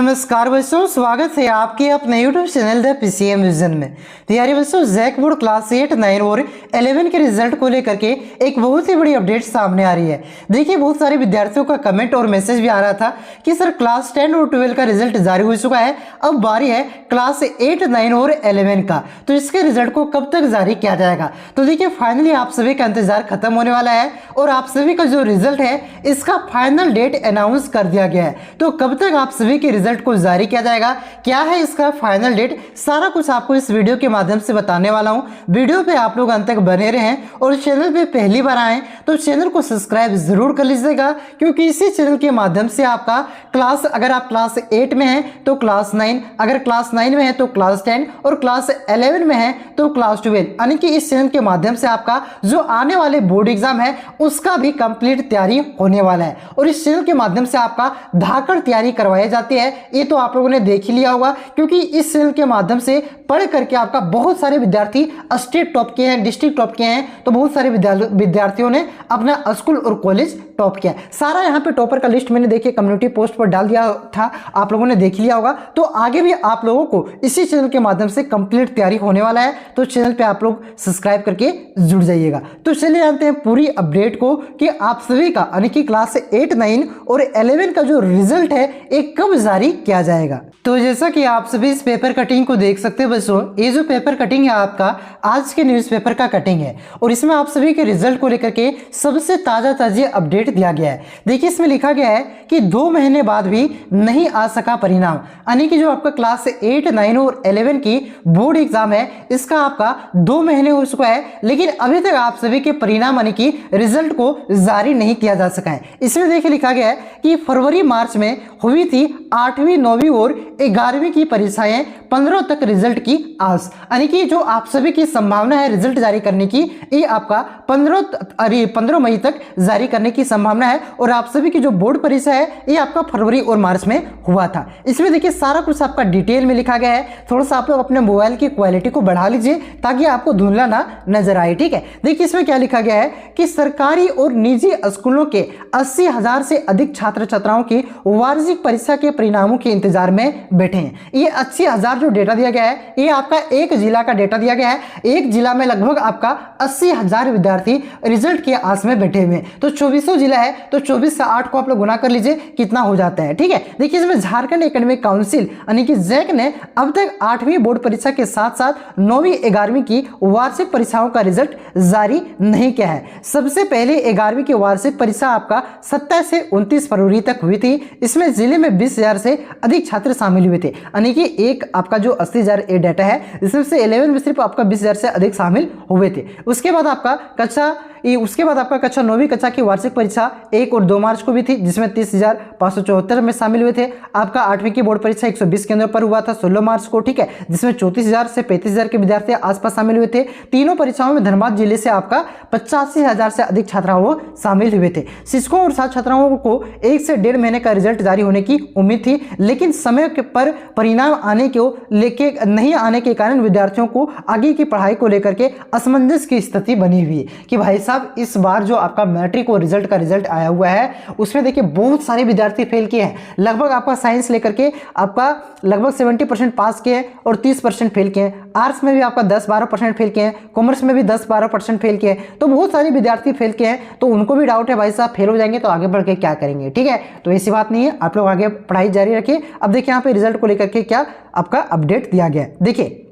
नमस्कार बच्चों, स्वागत है आपके अपने YouTube channel the PCM vision में। तो यार बच्चों, जैक बोर्ड क्लास 8, 9 और 11 के रिजल्ट को लेकर के एक बहुत ही बड़ी अपडेट सामने आ रही है। देखिए, बहुत सारे विद्यार्थियों का कमेंट और मैसेज भी आ रहा था कि सर क्लास 10 और 12 का रिजल्ट जारी हो चुका है, अब बारी है क्लास 8, 9 और 11 का, तो इसके रिजल्ट को कब तक जारी किया जाएगा। तो देखिए, फाइनली आप सभी का इंतजार खत्म होने वाला है और आप सभी का जो रिजल्ट है इसका फाइनल डेट अनाउंस कर दिया गया है। तो कब तक आप सभी के रिजल्ट को जारी किया जाएगा, क्या है इसका फाइनल डेट, सारा कुछ आपको इस वीडियो के माध्यम से बताने वाला हूं। वीडियो पे आप लोग अंत तक बने रहें और चैनल पे पहली बार आए तो चैनल को सब्सक्राइब जरूर कर लीजिएगा, क्योंकि इसी चैनल के माध्यम से आपका क्लास, अगर आप क्लास 8 में हैं तो क्लास 9, अगर क्लास 9 में है तो क्लास 10 और क्लास 11 में है तो क्लास 12, यानी कि इस चैनल के माध्यम से आपका जो आने वाले बोर्ड एग्जाम है उसका भी कंप्लीट तैयारी होने वाला है। और इस चैनल के माध्यम से आपका धाकड़ तैयारी करवाई जाती है, ये तो आप लोगों ने देख ही लिया होगा, क्योंकि इस चैनल के माध्यम से पढ़ करके आपका बहुत सारे विद्यार्थी स्टेट टॉप के हैं, डिस्ट्रिक्ट टॉप के हैं, तो बहुत सारे विद्यार्थियों ने अपना स्कूल और कॉलेज टॉप किया। सारा यहाँ पे टॉपर का लिस्ट मैंने देखिए कम्युनिटी पोस्ट पर डाल दिया था, आप लोगों ने देख लिया होगा। तो आगे भी आप लोगों को इसी चैनल के माध्यम से कंप्लीट तैयारी होने वाला है, तो चैनल पे आप लोग सब्सक्राइब करके जुड़ जाइएगा। तो चलिए जानते हैं पूरी अपडेट को कि आप सभी का यानी कि क्लास 8, 9 और 11 का जो रिजल्ट है एक कब जारी किया जाएगा। तो जैसा कि आप सभी इस पेपर कटिंग को देख सकते हैं बच्चों, ये जो पेपर कटिंग है आपका आज के न्यूज़पेपर का कटिंग है और इसमें आप सभी के रिजल्ट को लेकर के सबसे ताजा अपडेट दिया गया है। देखिए, इसमें लिखा गया है कि 2 महीने बाद भी नहीं आ सका परिणाम, यानी कि जो आपका क्लास 8, 9 और 11 की बोर्ड एग्जाम है इसका आपका 2 महीने हो चुका है, लेकिन अभी तक आप सभी के परिणाम यानी कि रिजल्ट को जारी नहीं किया जा सका है। इसमें देखिए लिखा गया है कि फरवरी मार्च में हुई थी 8वीं, 9वीं और 11वीं की परीक्षाएं, 15 तक रिजल्ट की आस, यानी कि जो आप सभी की संभावना है रिजल्ट जारी करने की, ये आपका 15 मई तक जारी करने की संभावना है। और आप सभी की जो बोर्ड परीक्षा है ये आपका फरवरी और मार्च में हुआ था। इसमें देखिए सारा कुछ आपका डिटेल में लिखा गया है। थोड़ा सा आप लोग अपने मोबाइल की क्वालिटी को बढ़ा लीजिए ताकि आपको धुंधला ना नजर आए, ठीक है। देखिए इसमें क्या लिखा गया है कि सरकारी और निजी स्कूलों के 80,000 से अधिक छात्र छात्राओं की वार्षिक परीक्षा के परिणामों के इंतजार में बैठे हैं। ये 80,000 जो डेटा दिया गया है ये आपका एक जिला का डेटा दिया गया है। एक जिला में लगभग आपका 80,000 विद्यार्थी रिजल्ट के आस में बैठे हुए हैं। तो 2400 जिला है तो 24 से 8 को आप लोग गुना कर लीजिए कितना हो जाता है, ठीक है। देखिए इसमें झारखंड एकेडमिक काउंसिल यानी कि जैक ने अब तक 8वीं बोर्ड परीक्षा के साथ साथ 9वीं 11वीं की वार्षिक परीक्षाओं का रिजल्ट जारी नहीं किया है। सबसे पहले 11वीं की वार्षिक परीक्षा आपका 27 से 29 फरवरी तक हुई थी। इसमें जिले में 20,000 से अधिक छात्र शामिल हुए थे, यानी कि एक आपका जो 80,000 डेटा है इसमें से 11 में सिर्फ आपका 20,000 से अधिक शामिल हुए थे। उसके बाद आपका कक्षा 9वीं कक्षा की वार्षिक परीक्षा 1 और 2 मार्च को भी थी, जिसमें 30,574 में शामिल हुए थे। आपका 8वीं की बोर्ड परीक्षा 120 केंद्रों पर हुआ था 16 मार्च को, ठीक है, जिसमें 34,000 से 35,000 के विद्यार्थी आसपास शामिल हुए थे। तीनों परीक्षाओं में धनबाद जिले से आपका 85,000 से अधिक छात्राओं शामिल हुए थे। शिक्षकों और छात्र छात्राओं को 1 से 1.5 महीने का रिजल्ट जारी होने की उम्मीद थी, लेकिन समय पर परिणाम आने को लेके नहीं आने के कारण विद्यार्थियों को आगे की पढ़ाई को लेकर के असमंजस की स्थिति बनी हुई है कि भाई साहब इस बार जो आपका मैट्रिक और रिजल्ट का रिजल्ट आया हुआ है उसमें देखिए बहुत सारे विद्यार्थी फेल किए हैं। लगभग आपका साइंस लेकर के आपका लगभग 70% पास किए हैं और 30% फेल किए हैं। आर्ट्स में भी आपका 10-12% फेल किए हैं, कॉमर्स में भी 10-12% फेल किए हैं। तो बहुत सारे विद्यार्थी फेल किए हैं, तो उनको भी डाउट है भाई साहब फेल हो जाएंगे तो आगे बढ़ के क्या करेंगे, ठीक है। तो ऐसी बात नहीं है, आप लोग आगे पढ़ाई जारी रखिए। अब देखिए यहाँ पे रिजल्ट को लेकर के क्या आपका अपडेट दिया गया है। देखिए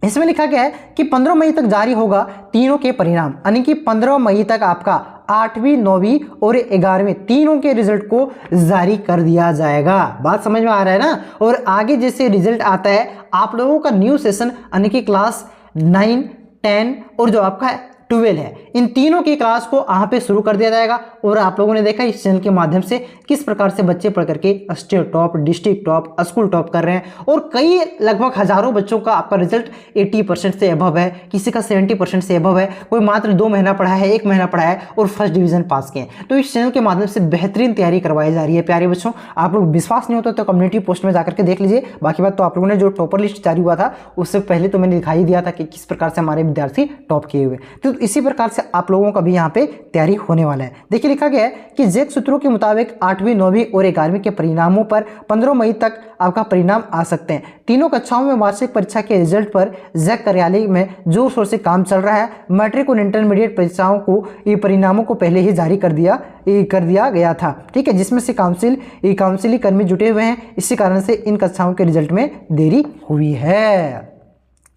इसमें लिखा गया है कि 15 मई तक जारी होगा तीनों के परिणाम, यानी कि 15 मई तक आपका 8वीं, 9वीं और 11वीं तीनों के रिजल्ट को जारी कर दिया जाएगा। बात समझ में आ रहा है ना। और आगे जैसे रिजल्ट आता है आप लोगों का न्यू सेशन यानी कि क्लास 9, 10 और जो आपका 12 है, इन तीनों की क्लास को यहाँ पे शुरू कर दिया जाएगा। और आप लोगों ने देखा इस चैनल के माध्यम से किस प्रकार से बच्चे पढ़ करके state top, district top, school top कर रहे हैं और कई लगभग हजारों बच्चों का आपका रिजल्ट 80% से अबव है, किसी का 70% से अबव है, कोई मात्र 2 महीना पढ़ा है, 1 महीना पढ़ा है और फर्स्ट डिवीजन पास किए हैं। तो इस चैनल के माध्यम से बेहतरीन तैयारी करवाई जा रही है प्यारे बच्चों। आप लोग विश्वास नहीं होता तो कम्युनिटी पोस्ट में जाकर के देख लीजिए। बाकी बात तो आप लोगों ने जो टॉपर लिस्ट जारी हुआ था उससे पहले तो मैंने दिखाई दिया था कि किस प्रकार से हमारे विद्यार्थी टॉप किए हुए। तो इसी प्रकार से आप लोगों का भी यहाँ पे तैयारी होने वाला है। देखिए लिखा गया है कि जैक सूत्रों के मुताबिक 8वीं 9वीं और 11वीं के परिणामों पर 15 मई तक आपका परिणाम आ सकते हैं। तीनों कक्षाओं में वार्षिक परीक्षा के रिजल्ट पर जैक कार्यालय में जोर शोर से काम चल रहा है। मैट्रिक और इंटरमीडिएट परीक्षाओं को ये परिणामों को पहले ही जारी कर दिया गया था, ठीक है, जिसमें से काउंसिल कर्मी जुटे हुए हैं। इसी कारण से इन कक्षाओं के रिजल्ट में देरी हुई है।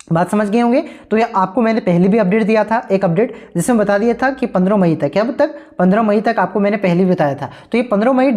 बात समझ गए होंगे। तो ये आपको मैंने पहले भी अपडेट दिया था, एक अपडेट जिसमें बता दिया था कि 15 मई तक, क्या तक 15 मई तक आपको मैंने पहले भी बताया था। तो ये 15 मई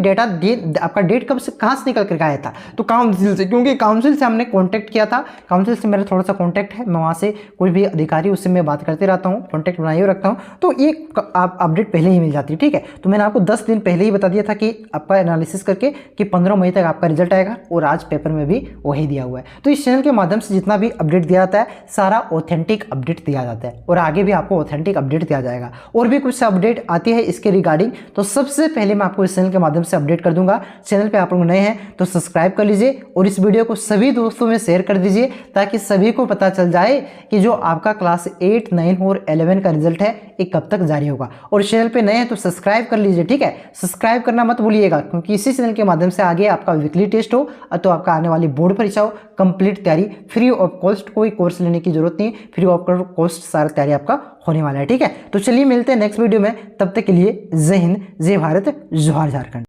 आपका डेट कब से कहाँ से निकल कर आया था, तो काउंसिल से, क्योंकि काउंसिल से हमने कॉन्टैक्ट किया था। काउंसिल से मेरा थोड़ा सा कॉन्टैक्ट है, मैं वहाँ से कोई भी अधिकारी उससे मैं बात करते रहता हूँ, कॉन्टैक्ट बनाए हुए रखता हूँ, तो ये अपडेट पहले ही मिल जाती है, ठीक है। तो मैंने आपको 10 दिन पहले ही बता दिया था कि आपका एनालिसिस करके कि 15 मई तक आपका रिजल्ट आएगा, और आज पेपर में भी वही दिया हुआ है। तो इस चैनल के माध्यम से जितना भी अपडेट दिया जाता है सारा ऑथेंटिक अपडेट दिया जाता है, और आगे भी आपको ऑथेंटिक अपडेट दिया जाएगा। और भी कुछ अपडेट आती है इसके रिगार्डिंग, तो सबसे पहले मैं आपको इस चैनल के माध्यम से अपडेट कर दूंगा। चैनल पे आप लोग नए हैं तो सब्सक्राइब कर लीजिए, और इस वीडियो को सभी दोस्तों में शेयर कर दीजिए, ताकि सभी को पता चल जाए कि जो आपका क्लास 8, 9 और 11 का रिजल्ट है ये कब तक जारी होगा। और चैनल पे नए हैं तो सब्सक्राइब कर लीजिए, ठीक है, सब्सक्राइब करना मत भूलिएगा, क्योंकि इसी चैनल के माध्यम से आगे आपका वीकली टेस्ट हो तो आपका आने वाली बोर्ड परीक्षा हो, कंप्लीट तैयारी फ्री ऑफ कॉस्ट, कोई कोर्स लेने की जरूरत नहीं, फ्री ऑफ कॉस्ट सारा तैयारी आपका होने वाला है, ठीक है। तो चलिए मिलते हैं नेक्स्ट वीडियो में, तब तक के लिए जय हिंद, जय भारत, जोहार झारखंड।